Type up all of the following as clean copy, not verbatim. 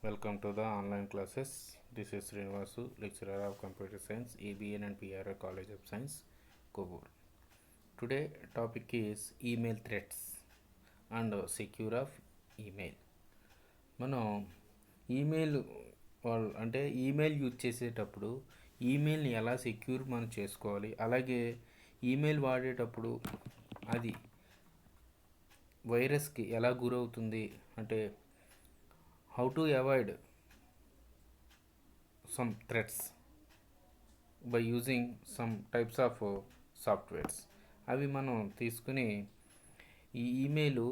Welcome to the online classes. This is Srinivasu, lecturer of Computer Science, ABN and PRR College of Science, Kogur. Today topic is email threats and secure of email. మనం email అంటే email use చేసేటప్పుడు ఈమెయిల్ని ఎలా secure మనం చేసుకోవాలి, అలాగే email వాడేటప్పుడు అది వైరస్కి ఎలా గురవుతుంది అంటే how to avoid some threats by using some types of softwares అవి మనం తీసుకుని ఈ ఈమెయిల్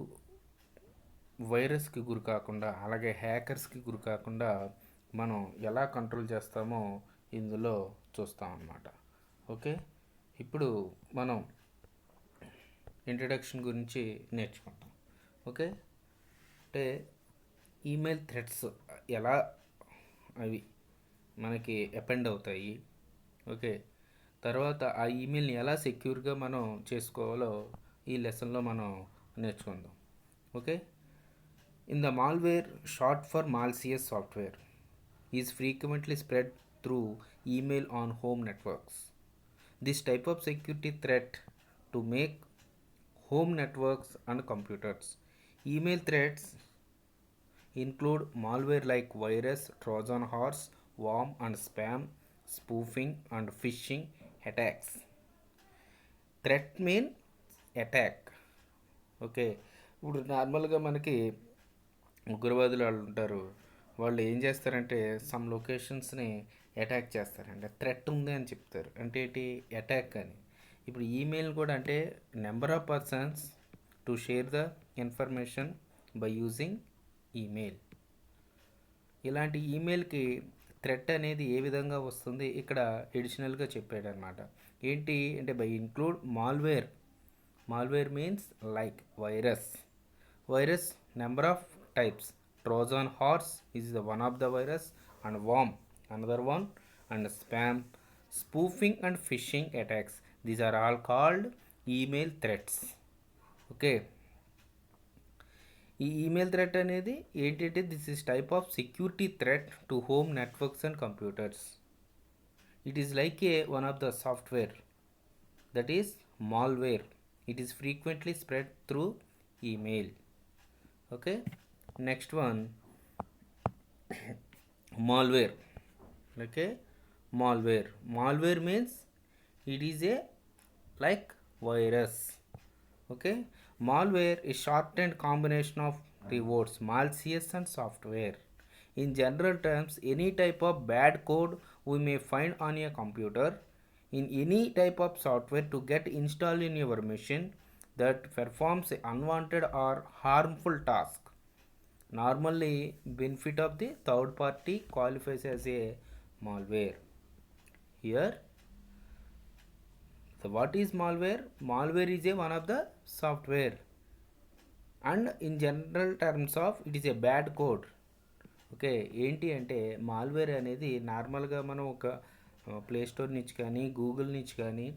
వైరస్కి గురి కాకుండా అలాగే హ్యాకర్స్కి గురి కాకుండా మనం ఎలా కంట్రోల్ చేస్తామో ఇందులో చూస్తాం అన్నమాట. ఓకే, ఇప్పుడు మనం ఇంట్రడక్షన్ గురించి నేర్చుకుంటాం. ఓకే, అంటే ఈమెయిల్ థ్రెడ్స్ ఎలా అవి మనకి అపెండ్ అవుతాయి, ఓకే, తర్వాత ఆ ఈమెయిల్ని ఎలా సెక్యూర్గా మనం చేసుకోవాలో ఈ లెసన్లో మనం నేర్చుకుందాం. Okay, in the malware, short for malicious software, is frequently spread through email on home networks. This type of security threat to make home networks and computers. Email threats include malware like virus, Trojan horse, worm and spam, spoofing and phishing attacks. Threat mean attack. Okay, ఇప్పుడు నార్మల్గా మనకి ఉగ్రవాదులు వాళ్ళు ఉంటారు, వాళ్ళు ఏం చేస్తారంటే some లొకేషన్స్ని attack చేస్తారండి. థ్రెట్ ఉంది అని చెప్తారు, అంటే ఏంటి, అటాక్ అని. ఇప్పుడు ఈమెయిల్ కూడా అంటే number of persons to share the information by using email. ఇలాంటి ఈమెయిల్కి థ్రెట్ అనేది ఏ విధంగా వస్తుంది ఇక్కడ ఎడిషనల్గా చెప్పాడనమాట. ఏంటి అంటే by include malware. Malware means like virus number of types. Trojan horse is the one of the virus and worm another one and spam, spoofing and phishing attacks. These are all called email threats. Okay, ఈ email threat అనేది ఏంటంటే this is type of security threat to home networks and computers. It is like a one of the software that is malware. It is frequently spread through email. Okay, next one malware. Okay, malware means it is a like virus. Okay, malware is shortened combination of the words malicious and software. In general terms, any type of bad code we may find on a computer in any type of software to get installed in your machine that performs an unwanted or harmful task. Normally benefit of the third party qualifies as a malware. Here, so what is malware? Malware is a one of the software and in general terms of it is a bad code. Okay, ఏంటి అంటే malware అనేది నార్మల్గా మనం ఒక play store నుంచి కానీ Google నుంచి కానీ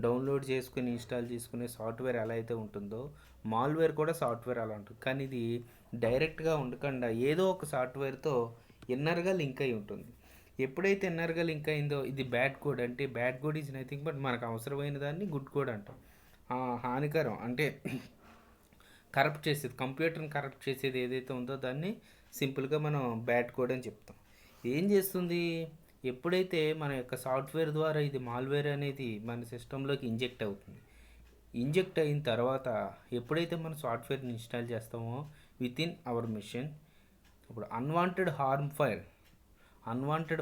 డౌన్లోడ్ చేసుకుని ఇన్స్టాల్ చేసుకునే సాఫ్ట్వేర్ ఎలా అయితే ఉంటుందో మాల్వేర్ కూడా సాఫ్ట్వేర్ అలా ఉంటుంది. కానీ ఇది డైరెక్ట్గా ఉండకుండా ఏదో ఒక సాఫ్ట్వేర్తో ఇన్నర్గా లింక్ అయి ఉంటుంది. ఎప్పుడైతే ఇన్నర్గా లింక్ అయిందో ఇది బ్యాడ్ కోడ్. అంటే bad code is nothing but మనకు అవసరమైన దాన్ని గుడ్ కోడ్ అంటాం. హానికరం అంటే కరప్ట్ చేసేది, కంప్యూటర్ని కరప్ట్ చేసేది ఏదైతే ఉందో దాన్ని సింపుల్గా మనం బ్యాడ్ కోడ్ అని చెప్తాం. ఏం చేస్తుంది, ఎప్పుడైతే మన యొక్క సాఫ్ట్వేర్ ద్వారా ఇది మాల్వేర్ అనేది మన సిస్టంలోకి ఇంజెక్ట్ అవుతుంది. ఇంజెక్ట్ అయిన తర్వాత ఎప్పుడైతే మన సాఫ్ట్వేర్ని ఇన్స్టాల్ చేస్తామో విత్ ఇన్ అవర్ మిషన్, ఇప్పుడు అన్వాంటెడ్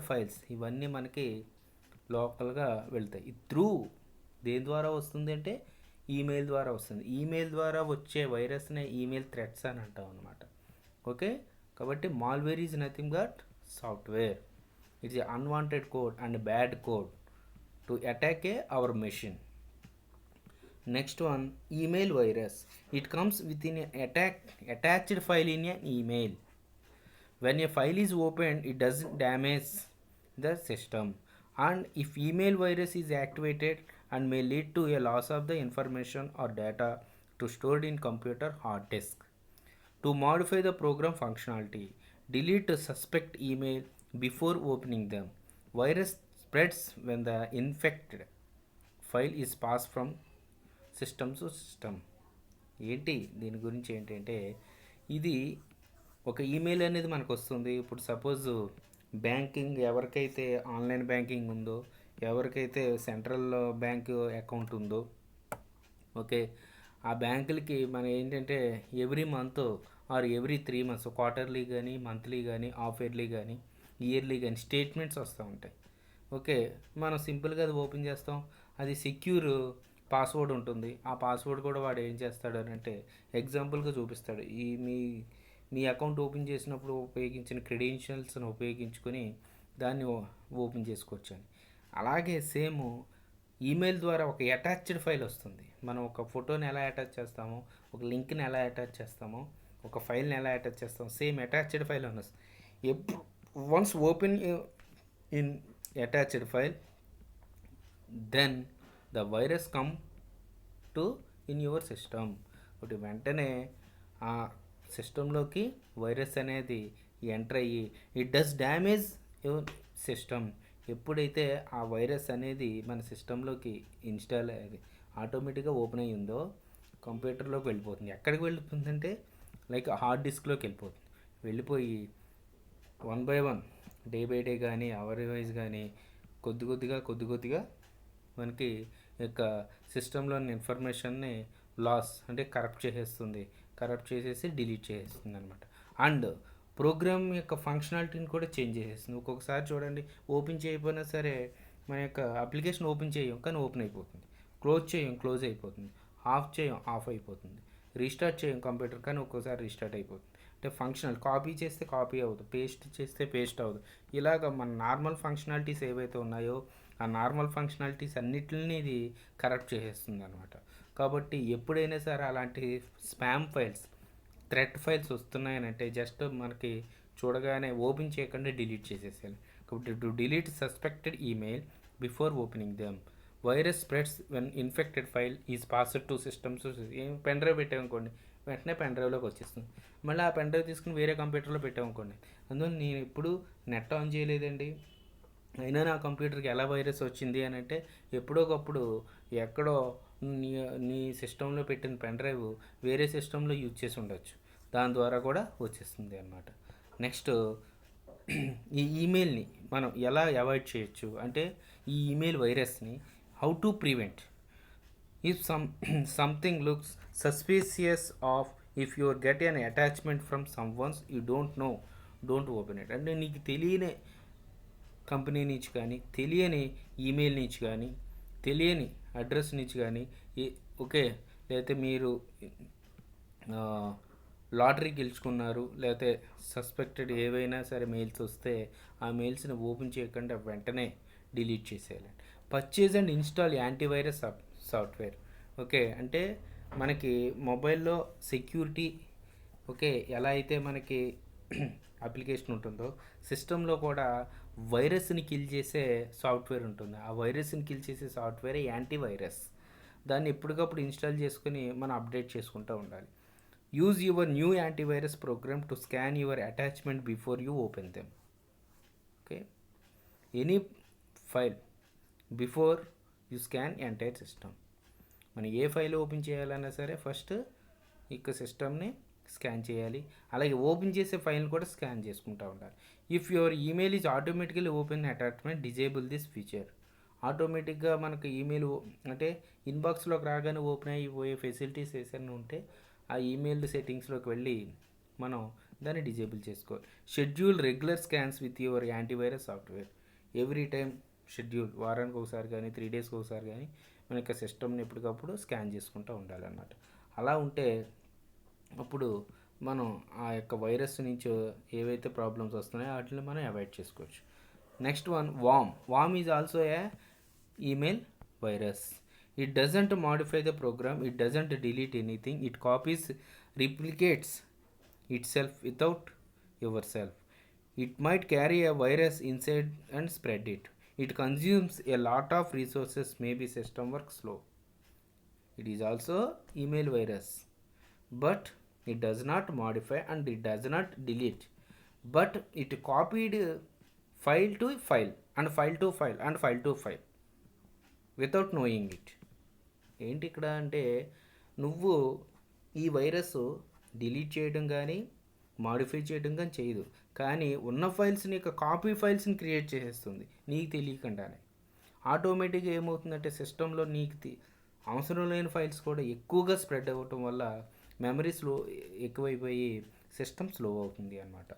ఫైల్స్ ఇవన్నీ మనకి లోకల్గా వెళ్తాయి. త్రూ దేని ద్వారా వస్తుంది అంటే ఈమెయిల్ ద్వారా వస్తుంది. ఈమెయిల్ ద్వారా వచ్చే వైరస్నే ఈమెయిల్ థ్రెట్స్ అని అంటాం అనమాట. ఓకే, కాబట్టి malware is nothing but software. It's a unwanted code and bad code to attack our machine. Next one, email virus. It comes within an attached file in an email. When a file is opened, it doesn't damage the system, and if email virus is activated and may lead to a loss of the information or data to stored in computer hard disk. To modify the program functionality, delete suspect email before opening them. Virus spreads when the infected file is passed from system to system. ఏంటి దీని గురించి ఏంటంటే, ఇది ఒక email అనేది మనకు వస్తుంది. ఇప్పుడు సపోజ్ బ్యాంకింగ్ ఎవరికైతే ఆన్లైన్ బ్యాంకింగ్ ఉందో, ఎవరికైతే సెంట్రల్ బ్యాంక్ అకౌంట్ ఉందో, ఓకే, ఆ బ్యాంకులకి మనం ఏంటంటే every month or every 3 months quarterly కానీ, మంత్లీ కానీ, హాఫ్ ఇయర్లీ కానీ, ఇయర్లీ కానీ స్టేట్మెంట్స్ వస్తూ ఉంటాయి. ఓకే, మనం సింపుల్గా అది ఓపెన్ చేస్తాం. అది సెక్యూర్ పాస్వర్డ్ ఉంటుంది. ఆ పాస్వర్డ్ కూడా వాడు ఏం చేస్తాడు అని అంటే ఎగ్జాంపుల్గా చూపిస్తాడు. ఈ మీ మీ అకౌంట్ ఓపెన్ చేసినప్పుడు ఉపయోగించిన క్రెడెన్షియల్స్ని ఉపయోగించుకొని దాన్ని ఓపెన్ చేసుకోవచ్చు అని. అలాగే సేమ్ ఈమెయిల్ ద్వారా ఒక అటాచ్డ్ ఫైల్ వస్తుంది. మనం ఒక ఫోటోని ఎలా అటాచ్ చేస్తామో, ఒక లింక్ని ఎలా అటాచ్ చేస్తామో, ఒక ఫైల్ని ఎలా అటాచ్ చేస్తామో, సేమ్ అటాచ్డ్ ఫైల్ అని వస్తుంది. ఎప్పుడు once open in attached file, then the virus come to in your system. ఒకటి వెంటనే ఆ సిస్టంలోకి వైరస్ అనేది ఎంటర్ అయ్యి it does damage your system. ఎప్పుడైతే ఆ వైరస్ అనేది మన సిస్టంలోకి ఇన్స్టాల్ అయ్యి ఆటోమేటిక్గా ఓపెన్ అయ్యి ఉందో కంప్యూటర్లోకి వెళ్ళిపోతుంది. ఎక్కడికి వెళ్ళిపోతుందంటే లైక్ హార్డ్ డిస్క్లోకి వెళ్ళిపోతుంది. వెళ్ళిపోయి 1 by 1 డే బై డే కానీ, అవర్ వైజ్ కానీ, కొద్ది కొద్దిగా మనకి యొక్క సిస్టంలోని ఇన్ఫర్మేషన్ని లాస్ అంటే కరప్ట్ చేసేస్తుంది. కరప్ట్ చేసేసి డిలీట్ చేసేస్తుంది అనమాట. అండ్ ప్రోగ్రామ్ యొక్క ఫంక్షనాలిటీని కూడా చేంజ్ చేసేస్తుంది. ఒక్కొక్కసారి చూడండి, ఓపెన్ చేయకపోయినా సరే మన యొక్క అప్లికేషన్ ఓపెన్ చేయం కానీ ఓపెన్ అయిపోతుంది, క్లోజ్ చేయం క్లోజ్ అయిపోతుంది, ఆఫ్ చేయం ఆఫ్ అయిపోతుంది, రీస్టార్ట్ చేయం కంప్యూటర్ కానీ ఒక్కోసారి రీస్టార్ట్ అయిపోతుంది. అంటే ఫంక్షనల్ కాపీ చేస్తే కాపీ అవ్వదు, పేస్ట్ చేస్తే పేస్ట్ అవ్వదు. ఇలాగ మన నార్మల్ ఫంక్షనాలిటీస్ ఏవైతే ఉన్నాయో ఆ నార్మల్ ఫంక్షనాలిటీస్ అన్నిటిని ఇది కరప్ట్ చేసేస్తుంది అనమాట. కాబట్టి ఎప్పుడైనా సరే అలాంటి స్పామ్ ఫైల్స్, థ్రెట్ ఫైల్స్ వస్తున్నాయనంటే జస్ట్ మనకి చూడగానే ఓపెన్ చేయకుండా డిలీట్ చేసేసేయాలి. కాబట్టి to delete suspected email before opening them. Virus spreads when infected file is passed to systems. ఏం పెన్ డ్రైవ్ పెట్టామనుకోండి, వెంటనే పెన్ డ్రైవ్లోకి వచ్చేస్తుంది. మళ్ళీ ఆ పెన్ డ్రైవ్ తీసుకుని వేరే కంప్యూటర్లో పెట్టామనుకోండి, అందువల్ల నేను ఎప్పుడు నెట్ ఆన్ చేయలేదండి, అయినా నా కంప్యూటర్కి ఎలా వైరస్ వచ్చింది అని అంటే ఎప్పుడో ఒకప్పుడు ఎక్కడో నీ నీ సిస్టంలో పెట్టిన పెన్ డ్రైవ్ వేరే సిస్టంలో యూజ్ చేసి ఉండొచ్చు, దాని ద్వారా కూడా వచ్చేస్తుంది అన్నమాట. నెక్స్ట్ ఈ ఈమెయిల్ని మనం ఎలా అవాయిడ్ చేయొచ్చు అంటే, ఈ ఈమెయిల్ వైరస్ని how to prevent. If something looks suspicious of, if you get an attachment from some ones you don't know, don't open it. అంటే నీకు తెలియని కంపెనీ నుంచి కానీ, తెలియని ఈమెయిల్ నుంచి కానీ, తెలియని అడ్రస్ నుంచి కానీ, ఓకే, లేకపోతే మీరు లాటరీ గెలుచుకున్నారు, లేకపోతే సస్పెక్టెడ్ ఏవైనా సరే మెయిల్స్ వస్తే ఆ మెయిల్స్ని ఓపెన్ చేయకుండా వెంటనే డిలీట్ చేసేయాలి. Purchase and install antivirus software. Okay, అంటే మనకి మొబైల్లో సెక్యూరిటీ, ఓకే, ఎలా అయితే మనకి అప్లికేషన్ ఉంటుందో సిస్టంలో కూడా వైరస్ని కిల్ చేసే సాఫ్ట్వేర్ ఉంటుంది. ఆ వైరస్ని కిల్ చేసే సాఫ్ట్వేర్ యాంటీవైరస్. దాన్ని ఎప్పటికప్పుడు ఇన్స్టాల్ చేసుకుని మనం అప్డేట్ చేసుకుంటూ ఉండాలి. Use your new antivirus program to scan your attachment before you open them. Okay, any file before you scan entire system. మనం ఏ ఫైల్ ఓపెన్ చేయాలన్నా సరే ఫస్ట్ ఇక సిస్టమ్ని స్కాన్ చేయాలి. అలాగే ఓపెన్ చేసే ఫైల్ని కూడా స్కాన్ చేసుకుంటూ ఉండాలి. If your email is automatically open attachment, disable this feature. ఆటోమేటిక్గా మనకు ఈమెయిల్ అంటే ఇన్బాక్స్లోకి రాగానే ఓపెన్ అయిపోయే ఫెసిలిటీస్ ఏదైనా ఉంటే ఆ ఈమెయిల్ సెట్టింగ్స్లోకి వెళ్ళి మనం దాన్ని డిజేబుల్ చేసుకోవాలి. Schedule regular scans with your antivirus software. Every time schedule, వారానికి ఒకసారి కానీ 3 daysకి ఒకసారి కానీ మన యొక్క సిస్టమ్ని ఎప్పటికప్పుడు స్కాన్ చేసుకుంటూ ఉండాలన్నమాట. అలా ఉంటే అప్పుడు మనం ఆ యొక్క వైరస్ నుంచి ఏవైతే ప్రాబ్లమ్స్ వస్తున్నాయో వాటిని మనం అవాయిడ్ చేసుకోవచ్చు. Next one, worm. Worm is also a email virus. It doesn't modify the program, it doesn't delete anything, it copies, replicates itself without yourself. It might carry a virus inside and spread it. It consumes a lot of resources, maybe system works slow. It is also email virus, but it does not modify and it does not delete. but it copied file to file and file to file and file to file without knowing it. ఏంటి ఇక్కడ అంటే నువ్వు ఈ virus delete చేయడం కానీ modify చేయడం కానీ చేయదు, కానీ ఉన్న ఫైల్స్ని యొక్క కాపీ ఫైల్స్ని క్రియేట్ చేసేస్తుంది నీకు తెలియకుండానే. ఆటోమేటిక్గా ఏమవుతుందంటే సిస్టంలో నీకు అవసరం లేని ఫైల్స్ కూడా ఎక్కువగా స్ప్రెడ్ అవ్వటం వల్ల మెమరీ స్లో ఎక్కువైపోయి సిస్టమ్ స్లో అవుతుంది అన్నమాట.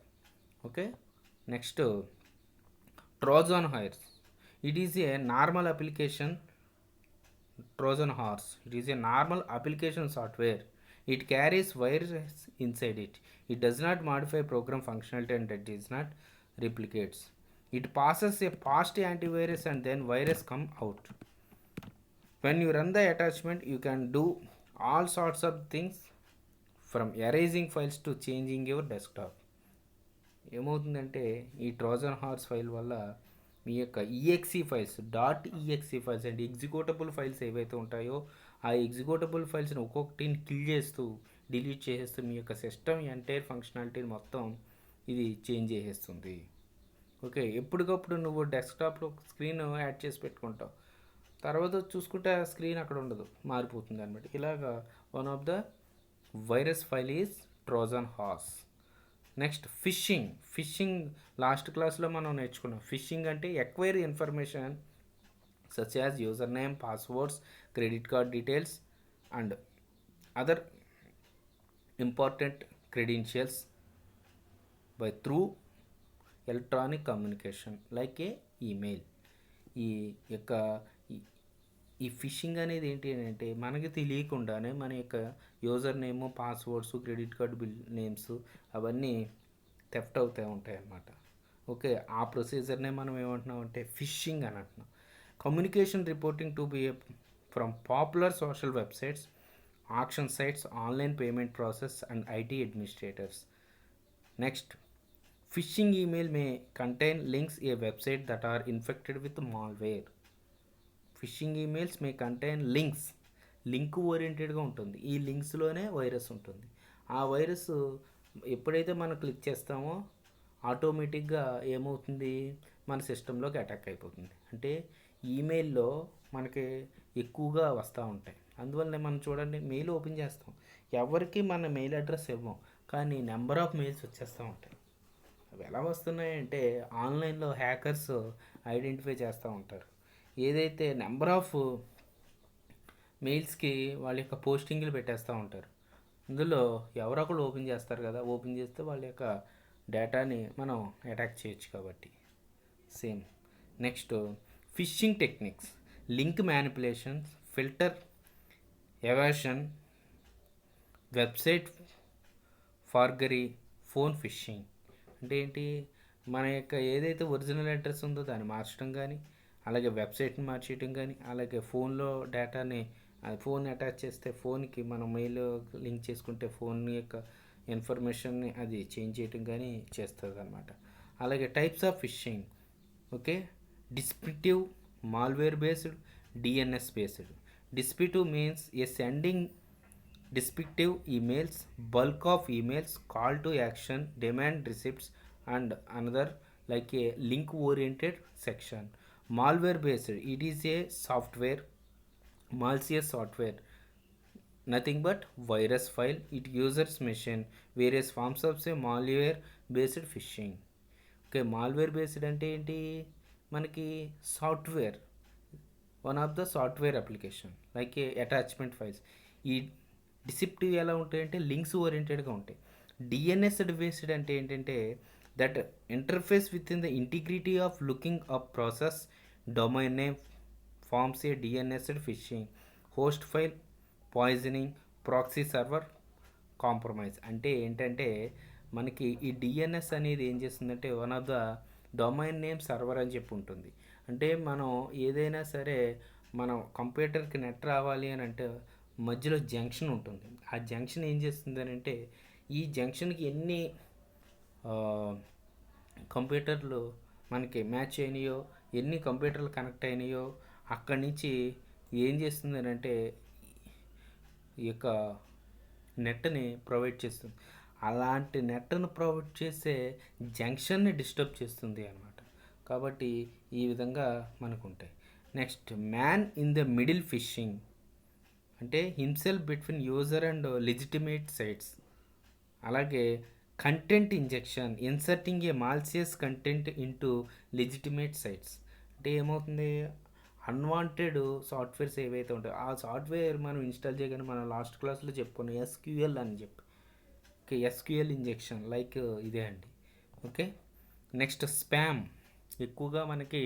Okay, next Trojan horse. It is a normal application. Trojan horse. It is a normal application software. It carries virus inside it. It does not modify program functionality and it does not replicates. It passes a past antivirus and then virus come out. When you run the attachment, you can do all sorts of things from erasing files to changing your desktop. ఏమవుతుందంటే ఈ Trojan horse file వల్ల మీ యొక్క exe files, .exe files and executable files ఏవైతే ఉంటాయో ఆ executable ఫైల్స్ని ఒక్కొక్కటిని kill చేస్తూ delete చేసేస్తూ మీ యొక్క సిస్టమ్ ఎంటైర్ ఫంక్షనాలిటీని మొత్తం ఇది చేంజ్ చేసేస్తుంది. ఓకే, ఎప్పటికప్పుడు నువ్వు డెస్క్టాప్లో స్క్రీన్ యాడ్ చేసి పెట్టుకుంటావు, తర్వాత చూసుకుంటే ఆ స్క్రీన్ అక్కడ ఉండదు, మారిపోతుంది అనమాట. ఇలాగా one of the virus file is Trojan horse. Next fishing last క్లాస్లో మనం నేర్చుకున్నాం. ఫిషింగ్ అంటే acquire information such as user name, passwords, credit card details and other important credentials by through electronic communication like A email. ఈ యొక్క ఈ fishing అనేది ఏంటి అంటే మనకి తెలియకుండానే మన యొక్క user name, passwords, credit card bill names అవన్నీ థెఫ్ట్ అవుతూ ఉంటాయి అన్నమాట. ఓకే, ఆ ప్రొసీజర్నే మనం ఏమంటున్నాం అంటే ఫిషింగ్ అని అంటున్నాం. Communication reporting to be from popular social websites, auction sites, online payment process and IT administrators. Next, phishing email may contain links a website that are infected with malware. Phishing emails may contain link ఓరియంటెడ్గా ఉంటుంది. ఈ లింక్స్లోనే virus ఉంటుంది. ఆ virus ఎప్పుడైతే మనం click చేస్తామో ఆటోమేటిక్గా ఏమవుతుంది, మన సిస్టంలోకి అటాక్ అయిపోతుంది. అంటే ఈమెయిల్లో మనకి ఎక్కువగా వస్తూ ఉంటాయి. అందువల్లనే మనం చూడండి, మెయిల్ ఓపెన్ చేస్తాం, ఎవరికి మన మెయిల్ అడ్రస్ ఇవ్వం, కానీ నెంబర్ ఆఫ్ మెయిల్స్ వచ్చేస్తూ ఉంటాయి. అవి ఎలా వస్తున్నాయంటే ఆన్లైన్లో హ్యాకర్స్ ఐడెంటిఫై చేస్తూ ఉంటారు. ఏదైతే నెంబర్ ఆఫ్ మెయిల్స్కి వాళ్ళ యొక్క పోస్టింగ్లు పెట్టేస్తూ ఉంటారు. అందులో ఎవరొకరు ఓపెన్ చేస్తారు కదా, ఓపెన్ చేస్తే వాళ్ళ యొక్క డేటాని మనం అటాక్ చేయొచ్చు కాబట్టి same. Next, phishing techniques, link manipulations, filter evasion, website forgery, phone phishing. అంటే ఏంటి, మన యొక్క ఏదైతే ఒరిజినల్ అడ్రస్ ఉందో దాన్ని మార్చడం కానీ, అలాగే వెబ్సైట్ని మార్చేయటం కానీ, అలాగే ఫోన్లో డేటాని ఫోన్ అటాచ్ చేస్తే ఫోన్కి మనం మెయిల్ లింక్ చేసుకుంటే ఫోన్ యొక్క ఇన్ఫర్మేషన్ని అది చేంజ్ చేయటం కానీ చేస్తుంది అనమాట. అలాగే types of fishing. Okay, descriptive, malware based, DNS based. Descriptive means A sending descriptive emails, bulk of emails, call to action, demand receipts and another like a link oriented section. Malware based, it is a software, malicious software, nothing but virus file it users machine. Various forms of say malware based phishing. Okay, malware based అంటే ఏంటి, మనకి software, one of the software application like A attachment files. ఈ deceptive ఎలా ఉంటాయంటే links ఓరియంటెడ్గా ఉంటాయి. DNS based అంటే ఏంటంటే that interface within the integrity of looking up process, domain name forms a DNS phishing, host file poisoning, proxy server compromise. అంటే ఏంటంటే మనకి ఈ డిఎన్ఎస్ అనేది ఏం చేస్తుందంటే one of the domain name server అని చెప్పి ఉంటుంది. అంటే మనం ఏదైనా సరే మనం కంప్యూటర్కి నెట్ రావాలి అని అంటే మధ్యలో జంక్షన్ ఉంటుంది. ఆ జంక్షన్ ఏం చేస్తుంది అని అంటే ఈ జంక్షన్కి ఎన్ని కంప్యూటర్లు మనకి మ్యాచ్ అయినాయో, ఎన్ని కంప్యూటర్లు కనెక్ట్ అయినాయో అక్కడి నుంచి ఏం చేస్తుంది అని అంటే ఈ యొక్క నెట్ని ప్రొవైడ్ చేస్తుంది. అలాంటి నెట్ను ప్రొవైడ్ చేసే జంక్షన్ని డిస్టర్బ్ చేస్తుంది అనమాట. కాబట్టి ఈ విధంగా మనకు ఉంటాయి. Next, man in the middle phishing అంటే himself between user and legitimate sites. అలాగే content injection, inserting a malicious content into legitimate sites. అంటే ఏమవుతుంది, అన్వాంటెడ్ సాఫ్ట్వేర్స్ ఏవైతే ఉంటాయో ఆ సాఫ్ట్వేర్ మనం ఇన్స్టాల్ చేయగానే మనం లాస్ట్ క్లాస్లో చెప్పుకున్నాం ఎస్క్యూఎల్ అని చెప్పి. ఓకే, ఎస్క్యూఎల్ ఇంజెక్షన్ లైక్ ఇదే అండి. Okay, next spam. ఎక్కువగా మనకి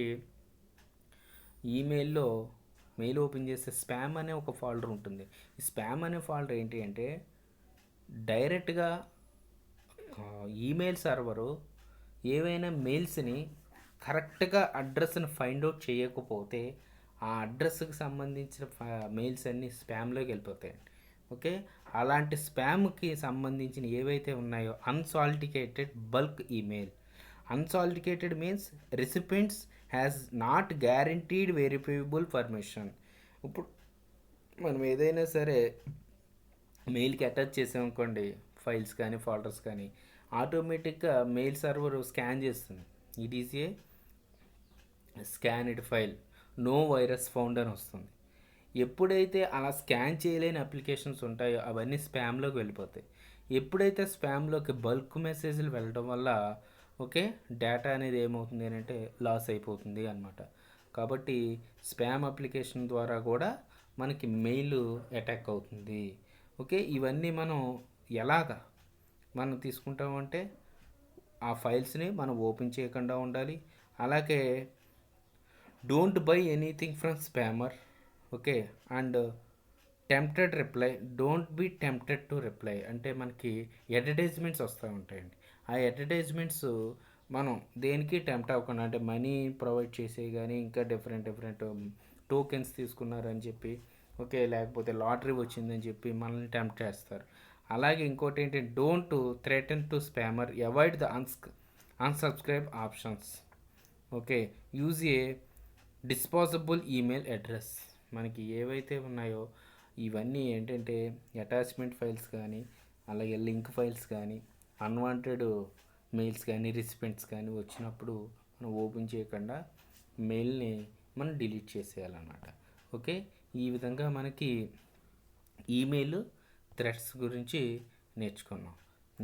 ఈమెయిల్లో మెయిల్ ఓపెన్ చేస్తే స్పామ్ అనే ఒక ఫోల్డర్ ఉంటుంది. ఈ స్పామ్ అనే ఫోల్డర్ ఏంటి అంటే డైరెక్ట్గా ఈమెయిల్ సర్వరు ఏవైనా మెయిల్స్ని కరెక్ట్గా అడ్రస్ని ఫైండ్ అవుట్ చేయకపోతే ఆ అడ్రస్కి సంబంధించిన మెయిల్స్ అన్నీ స్పామ్లోకి వెళ్ళిపోతాయండి. ఓకే, అలాంటి స్పామ్కి సంబంధించిన ఏవైతే ఉన్నాయో unsolicited bulk email. Unsolicited means recipients has not guaranteed verifiable permission. ఇప్పుడు మనం ఏదైనా సరే మెయిల్కి అటాచ్ చేసామనుకోండి, ఫైల్స్ కానీ ఫోల్డర్స్ కానీ, ఆటోమేటిక్గా మెయిల్ సర్వర్ స్కాన్ చేస్తుంది. It is a scanned file, no virus found అని వస్తుంది. ఎప్పుడైతే అలా స్కాన్ చేయలేని అప్లికేషన్స్ ఉంటాయో అవన్నీ స్పామ్లోకి వెళ్ళిపోతాయి. ఎప్పుడైతే స్పామ్లోకి బల్క్ మెసేజ్లు వెళ్ళడం వల్ల ఓకే డేటా అనేది ఏమవుతుంది అంటే లాస్ అయిపోతుంది అనమాట. కాబట్టి స్పామ్ అప్లికేషన్ ద్వారా కూడా మనకి మెయిల్ అటాక్ అవుతుంది. ఓకే, ఇవన్నీ మనం ఎలాగా మనం తీసుకుంటామంటే ఆ ఫైల్స్ని మనం ఓపెన్ చేయకుండా ఉండాలి. అలాగే don't buy anything from spammer. Okay, and tempted reply, don't be tempted to reply. అంటే మనకి అడ్వర్టైజ్మెంట్స్ వస్తూ ఉంటాయండి. ఆ అడ్వర్టైజ్మెంట్స్ మనం దేనికి టెంప్ట్ అవ్వకుండా, అంటే మనీ ప్రొవైడ్ చేసే కానీ ఇంకా డిఫరెంట్ టోకెన్స్ తీసుకున్నారని చెప్పి ఓకే, లేకపోతే లాటరీ వచ్చిందని చెప్పి మనల్ని టెంప్ట్ చేస్తారు. అలాగే ఇంకోటి ఏంటి, don't threaten to spammer, avoid the unsubscribe options. Okay, use a disposable email address. మనకి ఏవైతే ఉన్నాయో ఇవన్నీ ఏంటంటే అటాచ్మెంట్ ఫైల్స్ కానీ అలాగే లింక్ ఫైల్స్ కానీ అన్వాంటెడ్ మెయిల్స్ కానీ రిసిపెంట్స్ కానీ వచ్చినప్పుడు మనం ఓపెన్ చేయకుండా మెయిల్ని మనం డిలీట్ చేసేయాలన్నమాట. ఓకే, ఈ విధంగా మనకి ఈమెయిల్ థ్రెడ్స్ గురించి నేర్చుకున్నాం.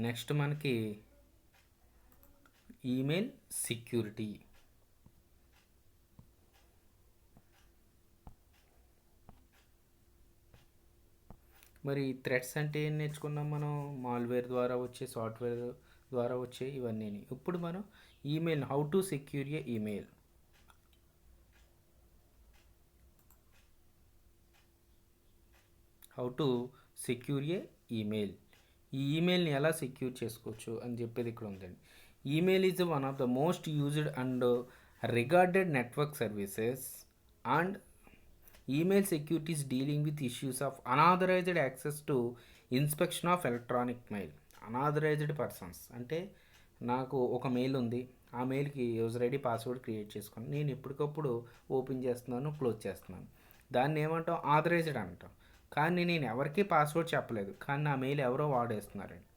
నెక్స్ట్ మనకి ఈమెయిల్ సెక్యూరిటీ. మరి థ్రెడ్స్ అంటే ఏం నేర్చుకున్నాం మనం, మాల్వేర్ ద్వారా వచ్చే, సాఫ్ట్వేర్ ద్వారా వచ్చే ఇవన్నీ. ఇప్పుడు మనం email, how to secure A email. How to secure A email. ఈ ఈమెయిల్ని ఎలా సెక్యూర్ చేసుకోవచ్చు అని చెప్పేది ఇక్కడ ఉందండి. Email is one of the most used and regarded network services and email security is dealing with issues of unauthorised access to inspection of electronic mail. Unauthorised persons అంటే నాకు ఒక మెయిల్ ఉంది, ఆ మెయిల్కి యూజర్ ఐడి పాస్వర్డ్ క్రియేట్ చేసుకుని నేను ఎప్పటికప్పుడు open చేస్తున్నాను, క్లోజ్ చేస్తున్నాను. దాన్ని ఏమంటాం, ఆథరైజ్డ్ అంటాం. కానీ నేను ఎవరికీ పాస్వర్డ్ చెప్పలేదు, కానీ నా మెయిల్ ఎవరో వాడేస్తున్నారండి.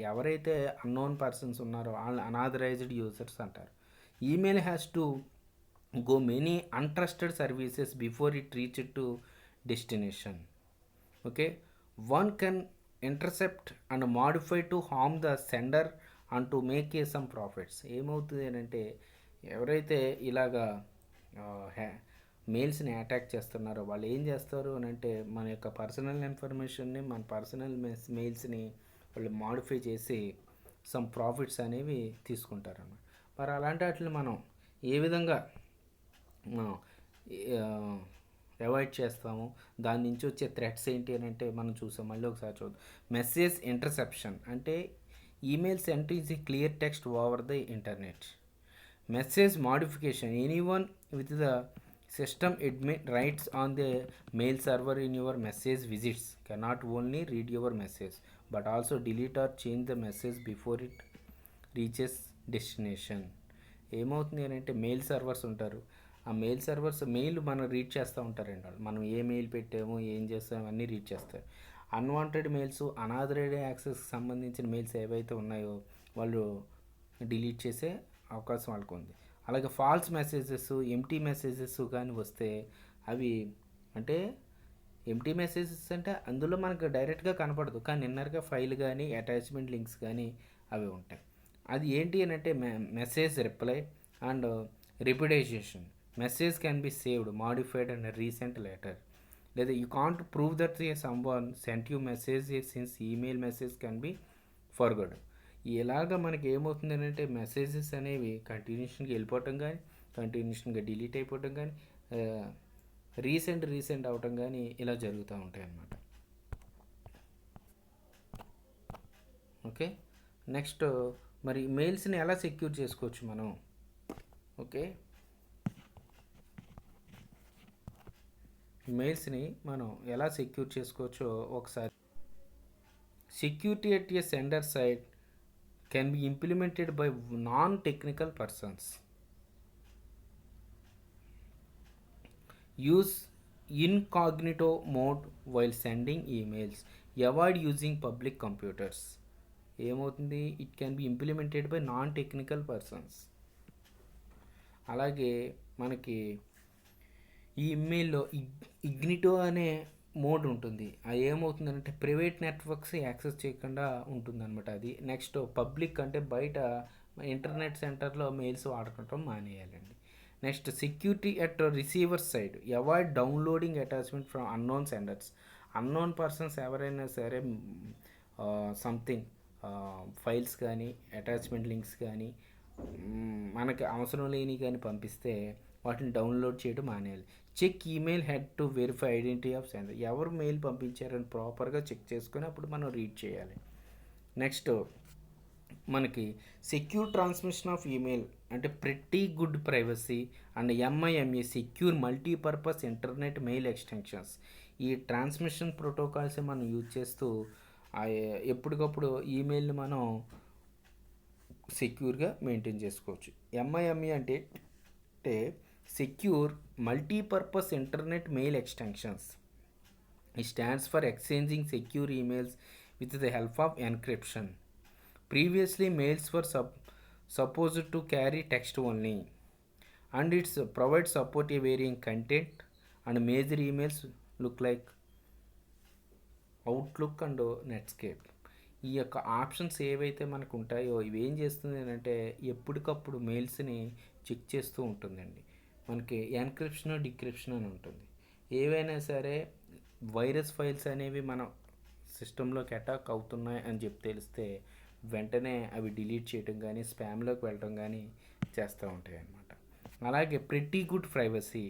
ఎవరైతే అన్నోన్ పర్సన్స్ ఉన్నారో వాళ్ళని అనాథరైజ్డ్ యూజర్స్ అంటారు. Email has to go many untrusted services before it reach to destination. Okay, one can intercept and modify to harm the sender and to make some profits. ఏమవుతుంది అంటే ఎవరైతే ఇలాగా మెయిల్స్ని attack చేస్తున్నారో వాళ్ళు ఏం చేస్తారు అని అంటే మన యొక్క పర్సనల్ ఇన్ఫర్మేషన్ని, మన పర్సనల్ మెయిల్స్ని వాళ్ళు మాడిఫై చేసి సమ్ ప్రాఫిట్స్ అనేవి తీసుకుంటారు అన్నమాట. మరి అలాంటి వాటిని మనం ఏ విధంగా అవాయిడ్ చేస్తాము, దాని నుంచి వచ్చే థ్రెట్స్ ఏంటి అని అంటే మనం చూసాం. మళ్ళీ ఒకసారి చూద్దాం. మెసేజ్ ఇంటర్సెప్షన్ అంటే email sent is a clear text over the internet. Message modification, anyone with the system admin writes on the mail server in your message visits cannot only read your message but also delete or change the message before it reaches destination. ఏమవుతుంది అని అంటే mail servers ఉంటారు, ఆ mail servers mail మనం read చేస్తూ ఉంటారండి. వాళ్ళు మనం ఏ మెయిల్ పెట్టామో ఏం చేస్తామో అన్నీ రీడ్ చేస్తారు. అన్వాంటెడ్ మెయిల్స్, అనాథరైడ్ యాక్సెస్కి సంబంధించిన మెయిల్స్ ఏవైతే ఉన్నాయో వాళ్ళు డిలీట్ చేసే అవకాశం వాళ్ళకు ఉంది. అలాగే ఫాల్స్ మెసేజెస్, ఎంటీ మెసేజెస్ కానీ వస్తే అవి అంటే ఎంటీ మెసేజెస్ అంటే అందులో మనకు డైరెక్ట్గా కనపడదు, కానీ ఇన్నర్గా ఫైల్ కానీ అటాచ్మెంట్ లింక్స్ కానీ అవి ఉంటాయి. అది ఏంటి అని అంటే message reply and repudiation. Message can be saved, modified and recent letter. లేదా you can't prove that someone sent you message since email message can be forged. ఇలాగ మనకి ఏమవుతుంది అంటే మెసేజెస్ అనేవి కంటిన్యూషన్గా వెళ్ళిపోవటం కానీ, కంటిన్యూషన్గా డిలీట్ అయిపోవటం కానీ, రీసెంట్ అవటం కానీ ఇలా జరుగుతూ ఉంటాయి అన్నమాట. ఓకే, నెక్స్ట్ మరి మెయిల్స్ని ఎలా సెక్యూర్ చేసుకోవచ్చు మనం? ఓకే, మెయిల్స్ని మనం ఎలా సెక్యూర్ చేసుకోవచ్చో ఒకసారి. Security at a sender side can be implemented by non-technical persons. Use incognito mode while sending emails. Avoid using public computers. ఏమవుతుంది? It can be implemented by non technical persons. అలాగే మనకి ఈ ఇమెయిల్లో ఇగ్నిటో అనే mode ఉంటుంది. అది ఏమవుతుందంటే ప్రైవేట్ నెట్వర్క్స్ యాక్సెస్ చేయకుండా ఉంటుందన్నమాట అది. నెక్స్ట్ పబ్లిక్ అంటే బయట ఇంటర్నెట్ సెంటర్లో మెయిల్స్ వాడుకోవటం మానేయాలండి. Next security at receiver side. Avoid downloading attachment from unknown senders. Unknown persons ఎవరైనా సరే సంథింగ్ ఫైల్స్ కానీ అటాచ్మెంట్ లింక్స్ కానీ మనకి అవసరం లేని కానీ పంపిస్తే వాటిని డౌన్లోడ్ చేయడం మానేయాలి. Check email head to verify identity of sender. ఎవరు మెయిల్ పంపించారని ప్రాపర్గా చెక్ చేసుకొని అప్పుడు మనం రీడ్ చేయాలి. నెక్స్ట్ మనకి సెక్యూర్ ట్రాన్స్మిషన్ ఆఫ్ ఈమెయిల్ అంటే pretty good privacy and MIME secure multipurpose internet mail extensions. ఈ ట్రాన్స్మిషన్ ప్రోటోకాల్స్ మనం యూజ్ చేస్తూ ఎప్పటికప్పుడు ఈమెయిల్ని మనం సెక్యూర్గా మెయింటైన్ చేసుకోవచ్చు. ఎంఐఎంఈ అంటే secure multipurpose internet mail extensions. It stands for exchanging secure emails with the help of encryption. Previously, mails were supposed to carry text only, and it provides support a varying content, and major emails look like outlook and Netscape. ఈ యొక్క options ఏవైతే మనకు ఉంటాయో ఇవి ఏం చేస్తుంది అంటే ఎప్పటికప్పుడు మెయిల్స్ని చెక్ చేస్తూ ఉంటుందండి. మనకి ఎన్క్రిప్షన్, డిక్రిప్షన్ అని ఉంటుంది. ఏవైనా సరే వైరస్ ఫైల్స్ అనేవి మన సిస్టంలోకి అటాక్ అవుతున్నాయి అని చెప్పి తెలిస్తే వెంటనే అవి డిలీట్ చేయడం కానీ స్పామ్లోకి వెళ్ళడం కానీ చేస్తూ ఉంటాయి అన్నమాట. అలాగే pretty good privacy.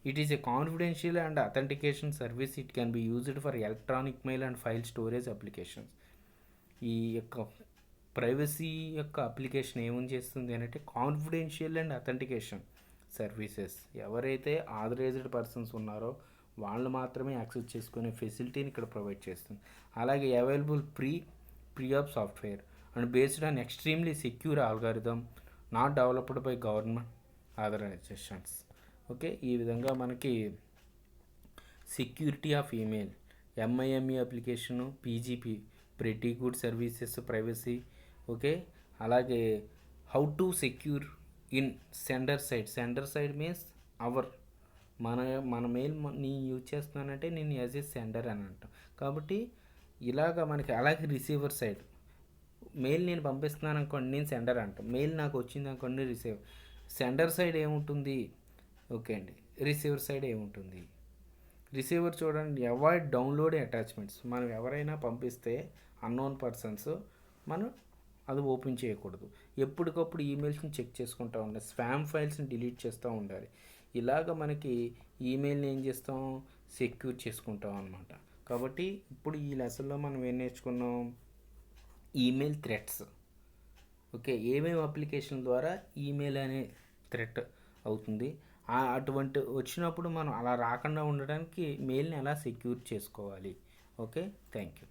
It is a confidential and authentication service. It can be used for electronic male and file storage applications. ఈ యొక్క ప్రైవసీ యొక్క అప్లికేషన్ ఏమని చేస్తుంది అంటే కాన్ఫిడెన్షియల్ అండ్ అథెంటికేషన్ సర్వీసెస్. ఎవరైతే ఆథరైజ్డ్ పర్సన్స్ ఉన్నారో వాళ్ళు మాత్రమే యాక్సెస్ చేసుకునే ఫెసిలిటీని ఇక్కడ ప్రొవైడ్ చేస్తుంది. అలాగే available free of software and based on extremely secure algorithm not developed by government organisations. Okay, ఈ విధంగా మనకి security of email, MIME application, PGP pretty good services, privacy. Okay, అలాగే how to secure in sender side. Sender side means మన mail నేను use చేస్తున్నానంటే నేను as a sender అని అంటాం కాబట్టి ఇలాగ మనకి. అలాగే రిసీవర్ సైడ్ మెయిల్ నేను పంపిస్తున్నాను అనుకోండి, నేను సెండర్ అంటాం. మెయిల్ నాకు వచ్చింది అనుకోండి, రిసీవర్. సెండర్ సైడ్ ఏముంటుంది? ఓకే అండి, రిసీవర్ సైడ్ ఏముంటుంది? రిసీవర్ చూడండి, అవాయిడ్ డౌన్లోడ్ అటాచ్మెంట్స్. మనం ఎవరైనా పంపిస్తే అన్నోన్ పర్సన్స్ మనం అది ఓపెన్ చేయకూడదు. ఎప్పటికప్పుడు ఈమెయిల్స్ని చెక్ చేసుకుంటూ ఉండాలి. స్పామ్ ఫైల్స్ని డిలీట్ చేస్తూ ఉండాలి. ఇలాగ మనకి ఈమెయిల్ని ఏం చేస్తాం? సెక్యూర్ చేసుకుంటాం అన్నమాట. కాబట్టి ఇప్పుడు ఈ లెసన్లో మనం ఏం నేర్చుకున్నాం? Email threats. ఓకే, ఏమేమి అప్లికేషన్ ద్వారా ఈమెయిల్ అనే థ్రెట్ అవుతుంది, అటువంటి వచ్చినప్పుడు మనం అలా రాకుండా ఉండడానికి మెయిల్ని ఎలా సెక్యూర్ చేసుకోవాలి. Okay, thank you.